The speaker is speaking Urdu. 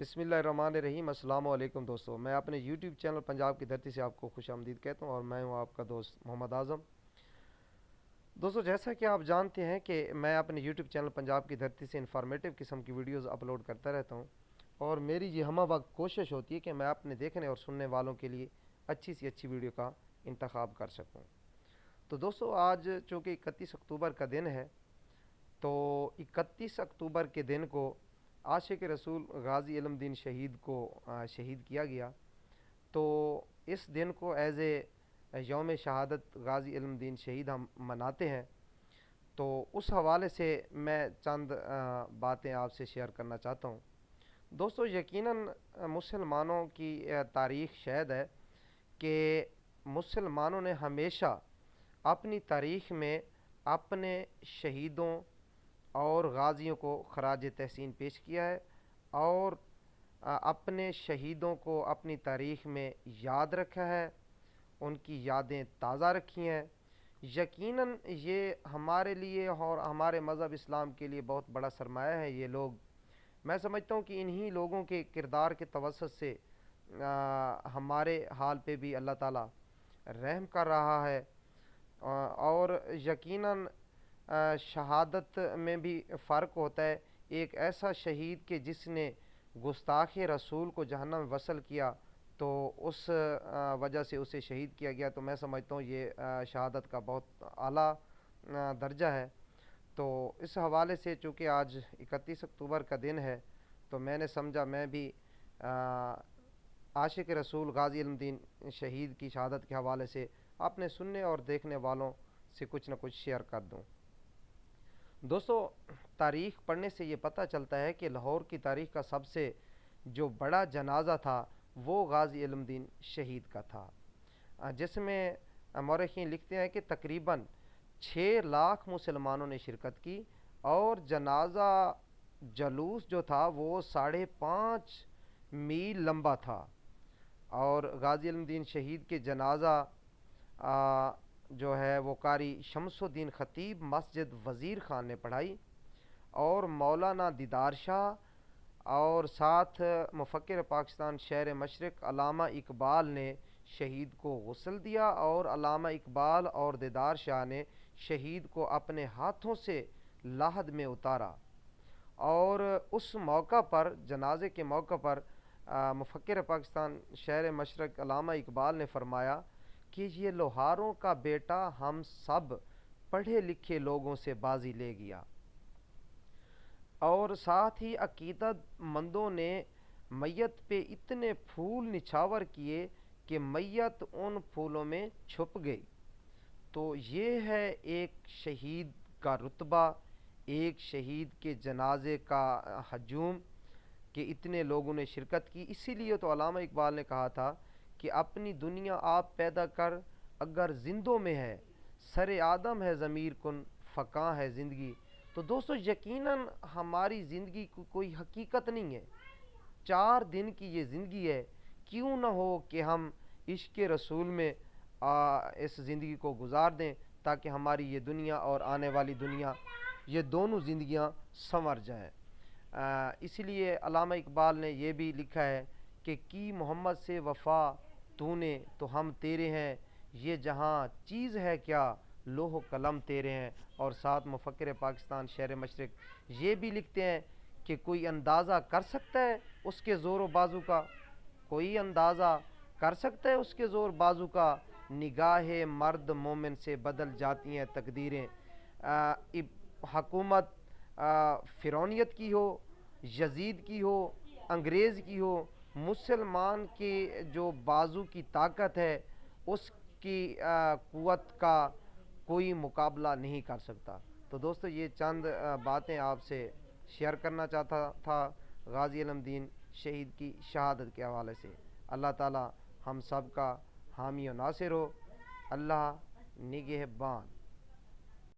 بسم اللہ الرحمن الرحیم۔ السلام علیکم دوستو، میں اپنے یوٹیوب چینل پنجاب کی دھرتی سے آپ کو خوش آمدید کہتا ہوں، اور میں ہوں آپ کا دوست محمد اعظم۔ دوستو، جیسا کہ آپ جانتے ہیں کہ میں اپنے یوٹیوب چینل پنجاب کی دھرتی سے انفارمیٹیو قسم کی ویڈیوز اپلوڈ کرتا رہتا ہوں، اور میری یہ ہمہ وقت کوشش ہوتی ہے کہ میں اپنے دیکھنے اور سننے والوں کے لیے اچھی سی اچھی ویڈیو کا انتخاب کر سکوں۔ تو دوستو، آج چونکہ 31 اکتوبر کا دن ہے، تو 31 اکتوبر کے دن کو عاشق رسول غازی علم دین شہید کو شہید کیا گیا۔ تو اس دن کو ایز اے یوم شہادت غازی علم دین شہید ہم مناتے ہیں۔ تو اس حوالے سے میں چند باتیں آپ سے شیئر کرنا چاہتا ہوں۔ دوستو، یقیناً مسلمانوں کی تاریخ شاید ہے کہ مسلمانوں نے ہمیشہ اپنی تاریخ میں اپنے شہیدوں اور غازیوں کو خراج تحسین پیش کیا ہے، اور اپنے شہیدوں کو اپنی تاریخ میں یاد رکھا ہے، ان کی یادیں تازہ رکھی ہیں۔ یقیناً یہ ہمارے لیے اور ہمارے مذہب اسلام کے لیے بہت بڑا سرمایہ ہے یہ لوگ۔ میں سمجھتا ہوں کہ انہی لوگوں کے کردار کے توسط سے ہمارے حال پہ بھی اللہ تعالیٰ رحم کر رہا ہے، اور یقیناً شہادت میں بھی فرق ہوتا ہے۔ ایک ایسا شہید کہ جس نے گستاخ رسول کو جہنم میں وصل کیا، تو اس وجہ سے اسے شہید کیا گیا، تو میں سمجھتا ہوں یہ شہادت کا بہت اعلیٰ درجہ ہے۔ تو اس حوالے سے چونکہ آج 31 اکتوبر کا دن ہے، تو میں نے سمجھا میں بھی عاشق رسول غازی علم دین شہید کی شہادت کے حوالے سے اپنے سننے اور دیکھنے والوں سے کچھ نہ کچھ شیئر کر دوں۔ دوستو، تاریخ پڑھنے سے یہ پتہ چلتا ہے کہ لاہور کی تاریخ کا سب سے جو بڑا جنازہ تھا وہ غازی علم دین شہید کا تھا، جس میں مورخین لکھتے ہیں کہ تقریباً 6 لاکھ مسلمانوں نے شرکت کی، اور جنازہ جلوس جو تھا وہ 5.5 میل لمبا تھا، اور غازی علم دین شہید کے جنازہ جو ہے وہ قاری شمس الدین خطیب مسجد وزیر خان نے پڑھائی، اور مولانا دیدار شاہ اور ساتھ مفکر پاکستان شہر مشرق علامہ اقبال نے شہید کو غسل دیا، اور علامہ اقبال اور دیدار شاہ نے شہید کو اپنے ہاتھوں سے لحد میں اتارا، اور اس موقع پر جنازے کے موقع پر مفکر پاکستان شہر مشرق علامہ اقبال نے فرمایا کہ یہ لوہاروں کا بیٹا ہم سب پڑھے لکھے لوگوں سے بازی لے گیا، اور ساتھ ہی عقیدت مندوں نے میت پہ اتنے پھول نچھاور کیے کہ میت ان پھولوں میں چھپ گئی۔ تو یہ ہے ایک شہید کا رتبہ، ایک شہید کے جنازے کا ہجوم، کہ اتنے لوگوں نے شرکت کی۔ اسی لیے تو علامہ اقبال نے کہا تھا کہ اپنی دنیا آپ پیدا کر اگر زندوں میں ہے، سر آدم ہے ضمیر کن فقاں ہے زندگی۔ تو دوستو، یقیناً ہماری زندگی کوئی حقیقت نہیں ہے، 4 دن کی یہ زندگی ہے، کیوں نہ ہو کہ ہم عشق رسول میں اس زندگی کو گزار دیں، تاکہ ہماری یہ دنیا اور آنے والی دنیا، یہ دونوں زندگیاں سنور جائیں۔ اس لیے علامہ اقبال نے یہ بھی لکھا ہے کہ کی محمد سے وفا تو نے تو ہم تیرے ہیں، یہ جہاں چیز ہے کیا لوح و قلم تیرے ہیں۔ اور ساتھ مفکر پاکستان شہر مشرق یہ بھی لکھتے ہیں کہ کوئی اندازہ کر سکتا ہے اس کے زور و بازو کا، کوئی اندازہ کر سکتا ہے اس کے زور بازو کا، نگاہ مرد مومن سے بدل جاتی ہیں تقدیریں۔ حکومت فرعونیت کی ہو، یزید کی ہو، انگریز کی ہو، مسلمان کے جو بازو کی طاقت ہے اس کی قوت کا کوئی مقابلہ نہیں کر سکتا۔ تو دوستو، یہ چند باتیں آپ سے شیئر کرنا چاہتا تھا غازی علم دین شہید کی شہادت کے حوالے سے۔ اللہ تعالی ہم سب کا حامی و ناصر ہو۔ اللہ نگہبان۔